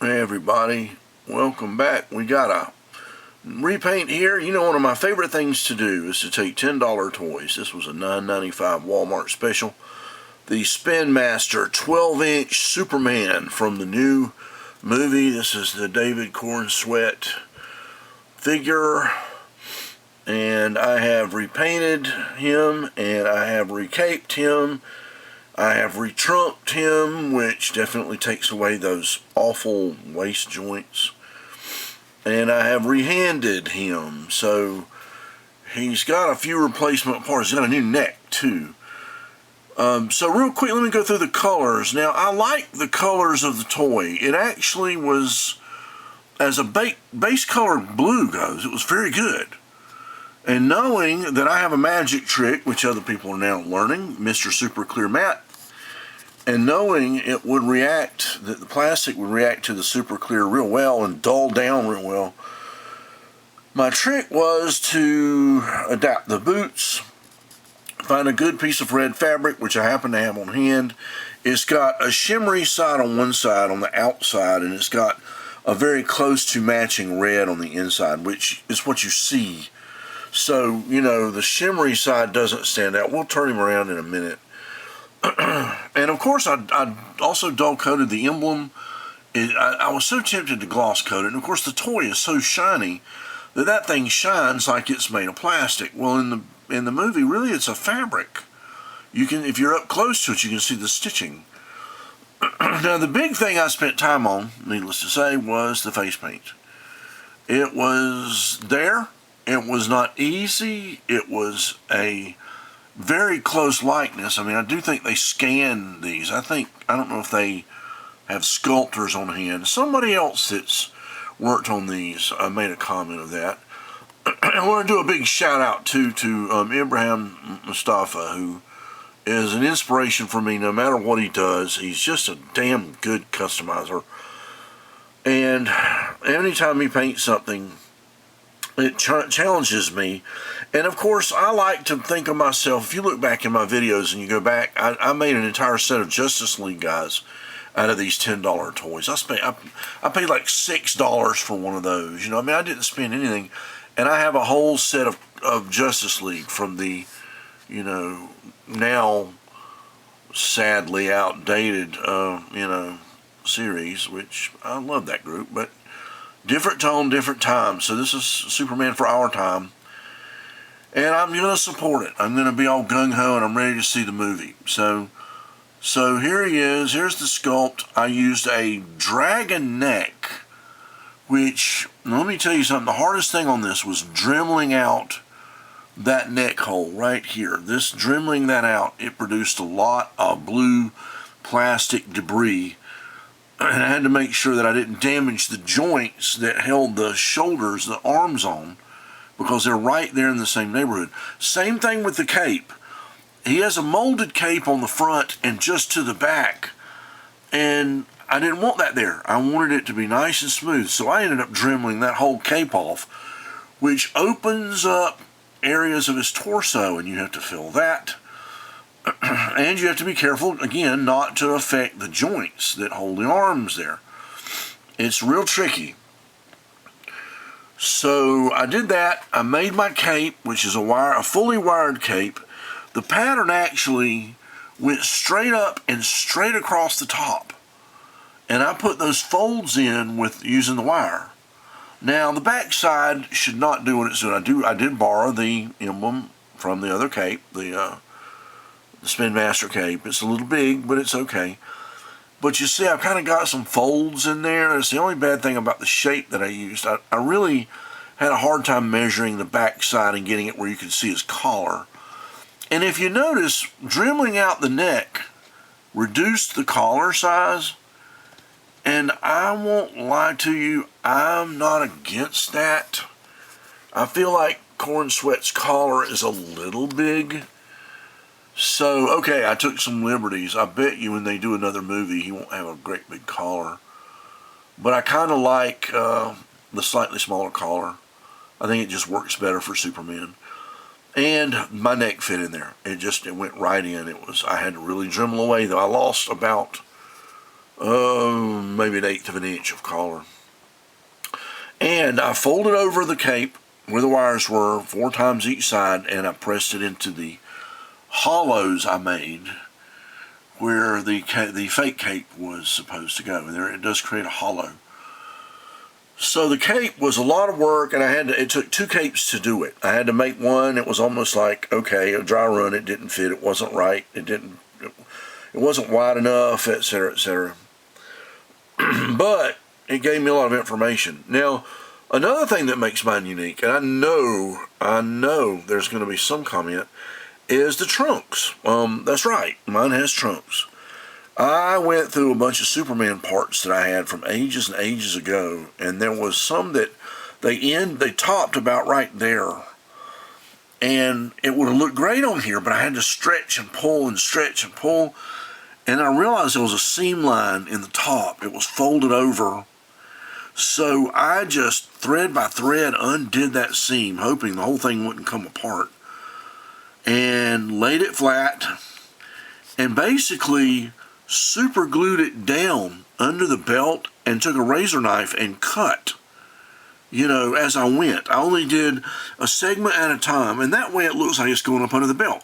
Hey everybody, welcome back. We got a repaint here. You know, one of my favorite things to do is to take $10 toys. This was a $9.95 Walmart special. The Spinmaster 12-inch Superman from the new movie. This is the David Corenswet figure. And I have repainted him, and I have recaped him. I have retrunked him, which definitely takes away those awful waist joints. And I have rehanded him, so he's got a few replacement parts. He's got a new neck, too. So real quick, let me go through the colors. Now, I like the colors of the toy. It actually was, as a base color blue goes, it was very good. And knowing that I have a magic trick, which other people are now learning, Mr. Super Clear Matte, and knowing it would react, that the plastic would react to the super clear real well and dull down real well, my trick was to adapt the boots, find a good piece of red fabric, which I happen to have on hand. It's got a shimmery side on one side on the outside, and it's got a very close to matching red on the inside, which is what you see. So, you know, the shimmery side doesn't stand out. We'll turn him around in a minute. And of course, I also dull coated the emblem. I was so tempted to gloss coat it. And of course, the toy is so shiny that thing shines like it's made of plastic. Well, in the movie, really, it's a fabric. You can, if you're up close to it, you can see the stitching. Now, the big thing I spent time on, needless to say, was the face paint. It was there. It was not easy. It was a very close likeness. I mean, I do think they scanned these. I don't know if they have sculptors on hand. Somebody else that's worked on these made a comment of that. I want to do a big shout out to Ibrahim Mustafa, who is an inspiration for me no matter what he does. He's just a damn good customizer. And anytime he paints something, it challenges me. And of course, I like to think of myself, if you look back in my videos and you go back, I made an entire set of Justice League guys out of these $10 toys. I paid like $6 for one of those. You know, I mean, I didn't spend anything. And I have a whole set of Justice League from the, you know, now sadly outdated, you know, series, which I love that group, but different tone, different time. So this is Superman for our time. And I'm going to support it. I'm going to be all gung-ho, and I'm ready to see the movie. So here he is. Here's the sculpt. I used a dragon neck, which, let me tell you something. The hardest thing on this was dremeling out that neck hole right here. This dremeling that out, it produced a lot of blue plastic debris. And I had to make sure that I didn't damage the joints that held the shoulders, the arms on, because they're right there in the same neighborhood. Same thing with the cape. He has a molded cape on the front and just to the back. And I didn't want that there. I wanted it to be nice and smooth. So I ended up dremeling that whole cape off, which opens up areas of his torso, and you have to fill that. And you have to be careful, again, not to affect the joints that hold the arms there. It's real tricky. So I did that. I made my cape, which is a fully wired cape. The pattern actually went straight up and straight across the top. And I put those folds in with using the wire. Now, the back side should not do what it's doing. I did borrow the emblem from the other cape, the Spinmaster cape. It's a little big, but it's okay. But you see, I've kind of got some folds in there. It's the only bad thing about the shape that I used. I really had a hard time measuring the back side and getting it where you could see his collar. And if you notice, dremeling out the neck reduced the collar size. And I won't lie to you, I'm not against that. I feel like Corenswet's collar is a little big. So, okay, I took some liberties. I bet you when they do another movie, he won't have a great big collar. But I kind of like the slightly smaller collar. I think it just works better for Superman. And my neck fit in there. It went right in. I had to really dremel away, though. I lost about maybe 1/8 of an inch of collar. And I folded over the cape where the wires were 4 times each side, and I pressed it into the hollows I made where the fake cape was supposed to go. And there it does create a hollow. So the cape was a lot of work, and it took 2 capes to do it. I had to make one. It was almost like, okay, a dry run, it didn't fit, it wasn't right, it wasn't wide enough, etc., etc. But it gave me a lot of information. Now, another thing that makes mine unique, and I know there's going to be some comment, is the trunks. That's right, mine has trunks. I went through a bunch of Superman parts that I had from ages and ages ago, and there was some that they topped about right there, and it would have looked great on here, but I had to stretch and pull and stretch and pull, and I realized there was a seam line in the top. It was folded over, so I just thread by thread undid that seam, hoping the whole thing wouldn't come apart, and laid it flat, and basically super glued it down under the belt and took a razor knife and cut, as I went. I only did a segment at a time, and that way it looks like it's going up under the belt.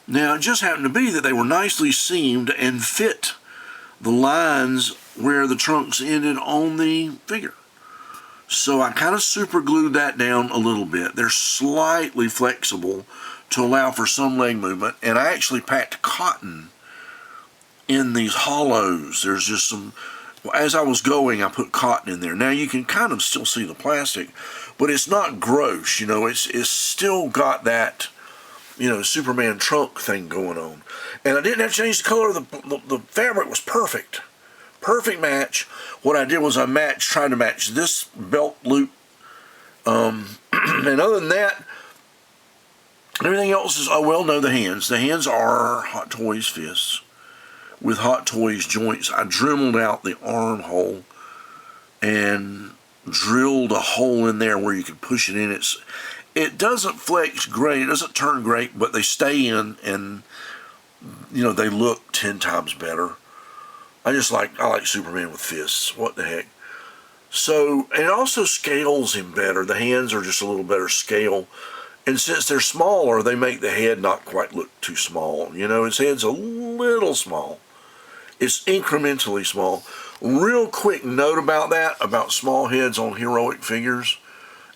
Now, it just happened to be that they were nicely seamed and fit the lines where the trunks ended on the figure. So I kind of super glued that down a little bit. They're slightly flexible to allow for some leg movement, and I actually packed cotton in these hollows. There's just some, as I was going, I put cotton in there. Now you can kind of still see the plastic, but it's not gross, it's still got that, Superman trunk thing going on. And I didn't have to change the color of the fabric was perfect. Perfect match. What I did was tried to match this belt loop. And other than that, everything else is, the hands. The hands are Hot Toys fists with Hot Toys joints. I dremeled out the armhole and drilled a hole in there where you could push it in. It doesn't flex great, it doesn't turn great, but they stay in, and they look 10 times better. I like Superman with fists. What the heck? So, and it also scales him better. The hands are just a little better scale. And since they're smaller, they make the head not quite look too small. His head's a little small. It's incrementally small. Real quick note about that, about small heads on heroic figures.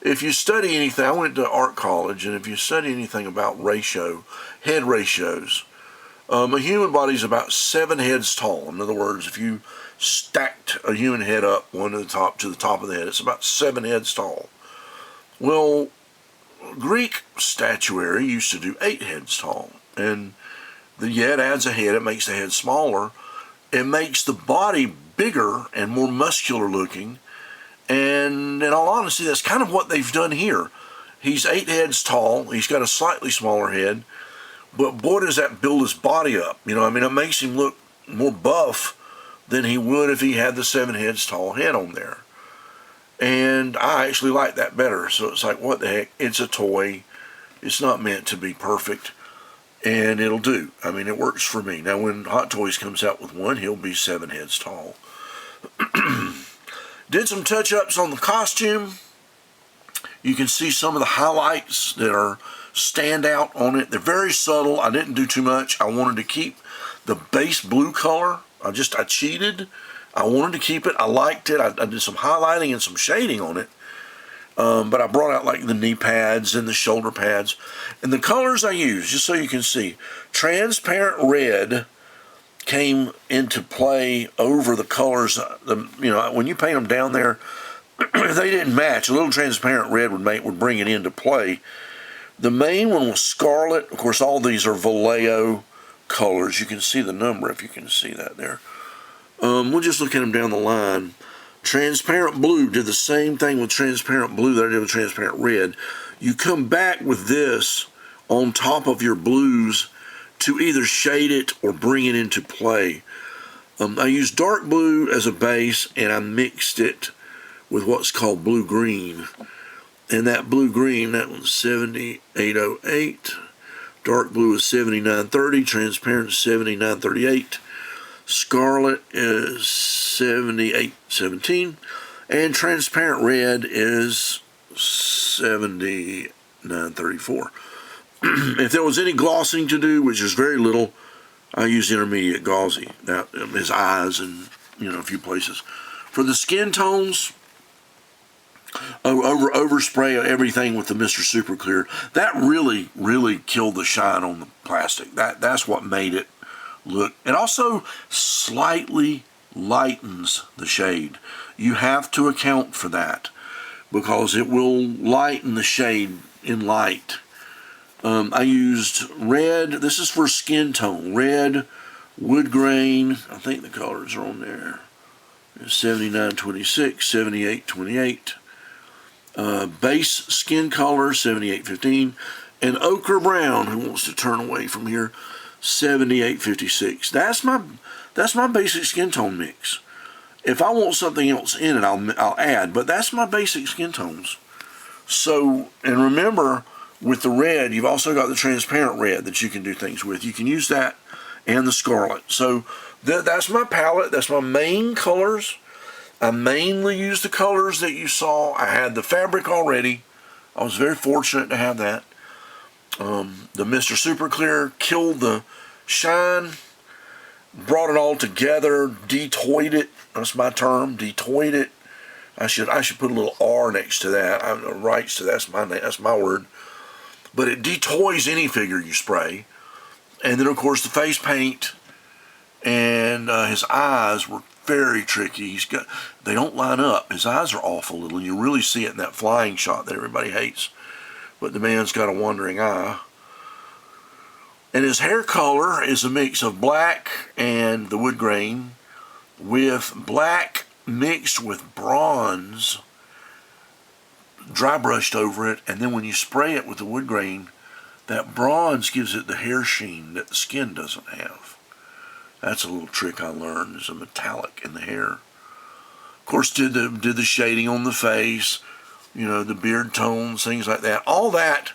If you study anything, I went to art college, and if you study anything about head ratios, a human body is about 7 heads tall. In other words, if you stacked a human head up, one to the top of the head, it's about 7 heads tall. Well, Greek statuary used to do 8 heads tall, and it adds a head. It makes the head smaller. It makes the body bigger and more muscular looking, and in all honesty, that's kind of what they've done here. He's 8 heads tall. He's got a slightly smaller head, but boy, does that build his body up. It makes him look more buff than he would if he had the 7 heads tall head on there. And I actually like that better. So it's like, what the heck? It's a toy. It's not meant to be perfect. And it'll do. It works for me. Now, when Hot Toys comes out with one, he'll be 7 heads tall. Did some touch-ups on the costume. You can see some of the highlights that stand out on it. They're very subtle. I didn't do too much. I wanted to keep the base blue color. I cheated. I wanted to keep it. I liked it. I did some highlighting and some shading on it. But I brought out like the knee pads and the shoulder pads. And the colors I used, just so you can see, transparent red came into play over the colors. When you paint them down there, they didn't match. A little transparent red would bring it into play. The main one was scarlet. Of course, all these are Vallejo colors. You can see the number if you can see that there. We'll just look at them down the line. Transparent blue, did the same thing with transparent blue that I did with transparent red. You come back with this on top of your blues to either shade it or bring it into play. I used dark blue as a base, and I mixed it with what's called blue-green. And that blue-green, that one's 7808. Dark blue is 7930. Transparent is 7938. Scarlet is 78.17, and transparent red is 79.34. If there was any glossing to do, which is very little, I use intermediate gauzy. Now, his eyes and a few places. For the skin tones, overspray everything with the Mr. Super Clear. That really killed the shine on the plastic. That's what made it look. It also slightly lightens the shade. You have to account for that because it will lighten the shade in light. I used red. This is for skin tone. Red, wood grain. I think the colors are on there. 79.26, 78.28. Base skin color 78.15, and ochre brown. Who wants to turn away from here? 78.56. That's my basic skin tone mix. If I want something else in it, I'll add. But that's my basic skin tones. So, and remember, with the red, you've also got the transparent red that you can do things with. You can use that and the scarlet. So that's my palette. That's my main colors. I mainly use the colors that you saw. I had the fabric already. I was very fortunate to have that. The Mr. Super Clear killed the shine, brought it all together, detoyed it. That's my term, detoyed it. I should put a little R next to that. Rights to that's my word. But it detoys any figure you spray. And then of course the face paint and his eyes were very tricky. They don't line up. His eyes are off a little, and you really see it in that flying shot that everybody hates. But the man's got a wandering eye. And his hair color is a mix of black and the wood grain with black mixed with bronze, dry brushed over it, and then when you spray it with the wood grain, that bronze gives it the hair sheen that the skin doesn't have. That's a little trick I learned. There's a metallic in the hair. Of course, did the shading on the face, the beard tones, things like that. All that,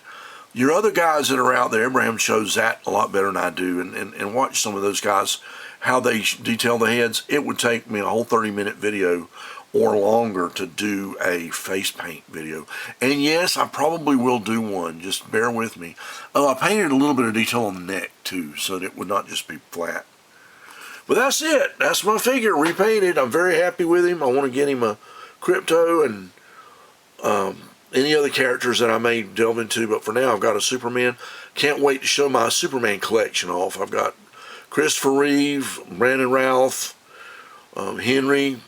your other guys that are out there, Abraham shows that a lot better than I do, and watch some of those guys, how they detail the heads. It would take me a whole 30-minute video or longer to do a face paint video. And yes, I probably will do one. Just bear with me. Oh, I painted a little bit of detail on the neck too, so that it would not just be flat. But that's it. That's my figure repainted. I'm very happy with him. I want to get him a Crypto and any other characters that I may delve into. But for now, I've got a Superman. Can't wait to show my Superman collection off. I've got Christopher Reeve, Brandon Routh, Henry.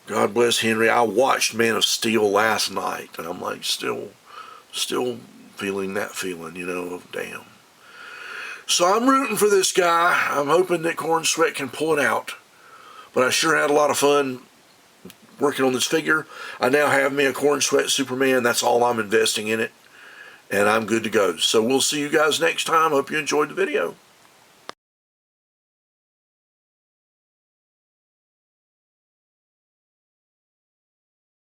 God bless Henry. I watched Man of Steel last night, and I'm like still feeling that feeling, of damn. So I'm rooting for this guy. I'm hoping that Corenswet can pull it out. But I sure had a lot of fun working on this figure. I now have me a Corenswet Superman. That's all I'm investing in it. And I'm good to go. So we'll see you guys next time. Hope you enjoyed the video.